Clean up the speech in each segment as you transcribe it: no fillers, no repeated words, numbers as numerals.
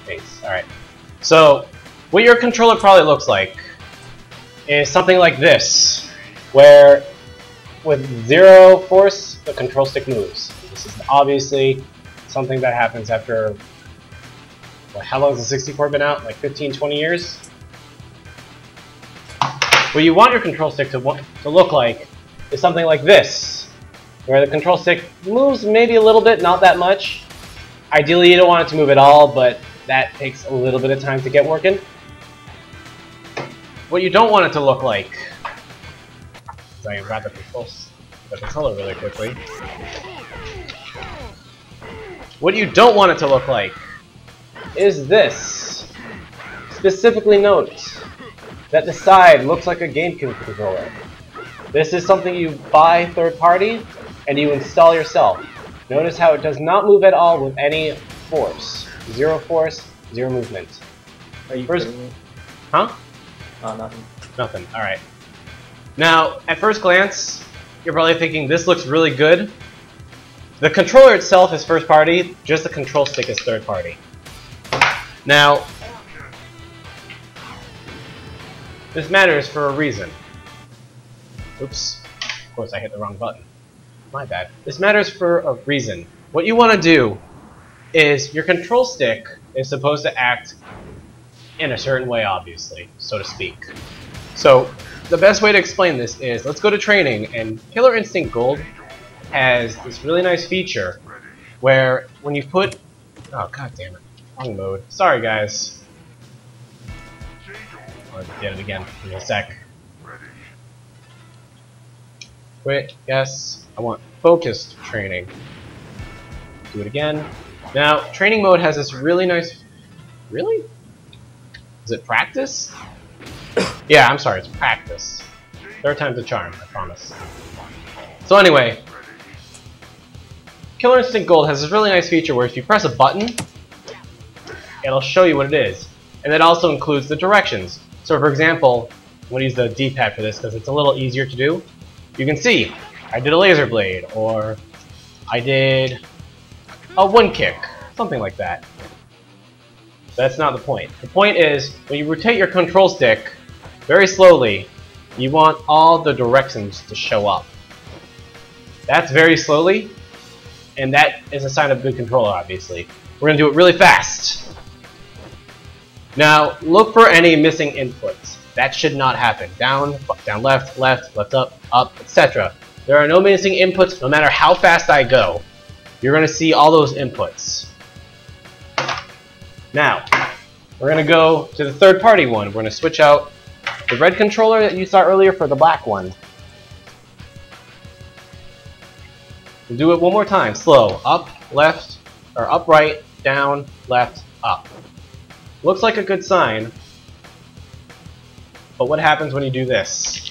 face. Alright. So, what your controller probably looks like is something like this, where with 0 force, the control stick moves. This is obviously something that happens after, well, how long has the 64 been out? Like 15, 20 years? What you want your control stick to look like is something like this, where the control stick moves maybe a little bit, not that much. Ideally, you don't want it to move at all, but that takes a little bit of time to get working. What you don't want it to look like, so I can grab the controller really quickly. What you don't want it to look like is this. Specifically note that the side looks like a GameCube controller. This is something you buy third-party and you install yourself. Notice how it does not move at all with any force. 0 force, 0 movement. Are you kidding me? Huh? Nothing. Nothing. Alright. Now, at first glance, you're probably thinking this looks really good. The controller itself is first party, just the control stick is third party. Now, this matters for a reason. Oops. Of course, I hit the wrong button. My bad. This matters for a reason. What you want to do is your control stick is supposed to act in a certain way, obviously, so to speak. So, the best way to explain this is, let's go to training, and Killer Instinct Gold has this really nice feature where when you put... Oh, god damn it. Wrong mode. Sorry, guys. I'll get it again. Give me a sec. Wait, yes. I want focused training. Do it again. Now, training mode has this really nice... Really? Is it practice? Yeah, I'm sorry, it's practice. Third time's a charm, I promise. So anyway, Killer Instinct Gold has this really nice feature where if you press a button, it'll show you what it is. And that also includes the directions. So for example, I'm going to use the D-pad for this because it's a little easier to do. You can see, I did a laser blade, or I did a one kick, something like that. That's not the point. The point is, when you rotate your control stick very slowly, you want all the directions to show up. That's very slowly, and that is a sign of a good controller, obviously. We're going to do it really fast. Now, look for any missing inputs. That should not happen. Down, left, left, left, up, etc. There are no missing inputs, no matter how fast I go. You're going to see all those inputs. Now, we're going to go to the third-party one. We're going to switch out the red controller that you saw earlier for the black one. We'll do it one more time. Slow. Up, left, or up, right, down, left, up. Looks like a good sign. But what happens when you do this?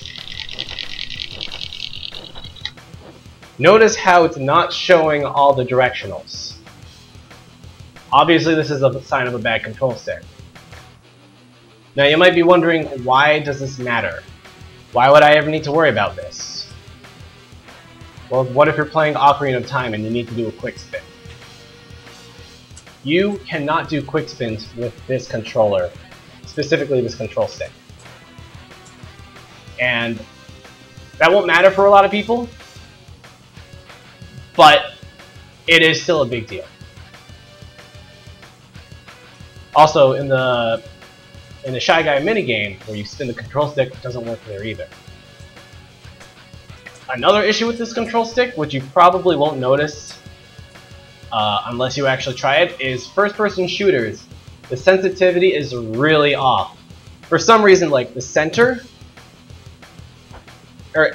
Notice how it's not showing all the directionals. Obviously, this is a sign of a bad control stick. Now, you might be wondering, why does this matter? Why would I ever need to worry about this? Well, what if you're playing Ocarina of Time and you need to do a quick spin? You cannot do quick spins with this controller, specifically this control stick. And that won't matter for a lot of people, but it is still a big deal. Also, in the Shy Guy minigame, where you spin the control stick, it doesn't work there either. Another issue with this control stick, which you probably won't notice unless you actually try it, is first-person shooters. The sensitivity is really off. For some reason, like the center, or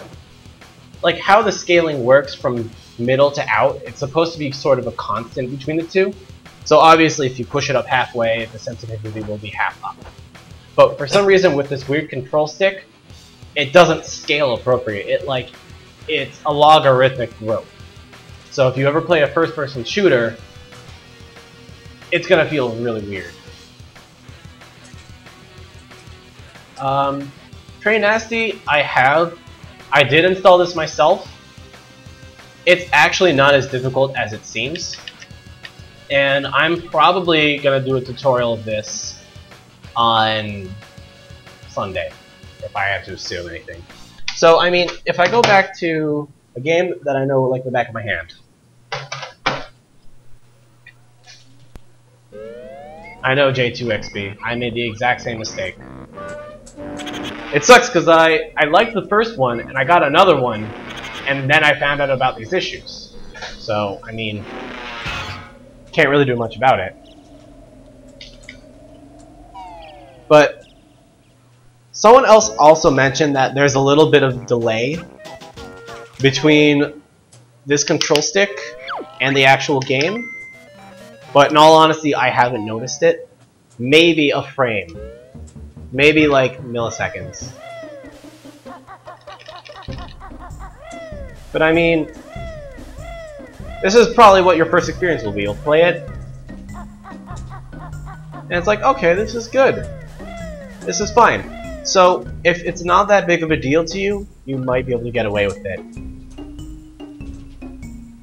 like how the scaling works from middle to out, it's supposed to be sort of a constant between the two. So obviously, if you push it up halfway, the sensitivity will be half up. But for some reason, with this weird control stick, it doesn't scale appropriate. It's a logarithmic growth. So if you ever play a first-person shooter, it's gonna feel really weird. Train Nasty, I did install this myself. It's actually not as difficult as it seems. And I'm probably gonna do a tutorial of this on Sunday, if I have to assume anything. So, I mean, if I go back to a game that I know like the back of my hand. I know J2XB. I made the exact same mistake. It sucks because I liked the first one, and I got another one, and then I found out about these issues. So, I mean, can't really do much about it. But someone else also mentioned that there's a little bit of delay between this control stick and the actual game. But in all honesty, I haven't noticed it. Maybe a frame. Maybe like milliseconds. But I mean, this is probably what your first experience will be. You'll play it, and it's like, okay, this is good. This is fine. So, if it's not that big of a deal to you, you might be able to get away with it.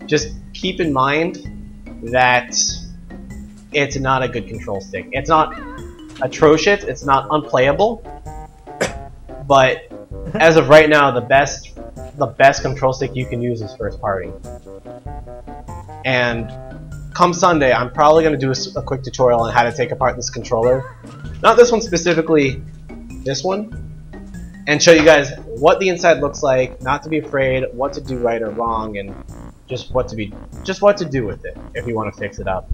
Just keep in mind that it's not a good control stick. It's not atrocious, it's not unplayable, but as of right now, the best control stick you can use is first party. And come Sunday, I'm probably going to do a quick tutorial on how to take apart this controller. Not this one specifically, this one. And show you guys what the inside looks like, not to be afraid, what to do right or wrong, and just what to do with it if you want to fix it up.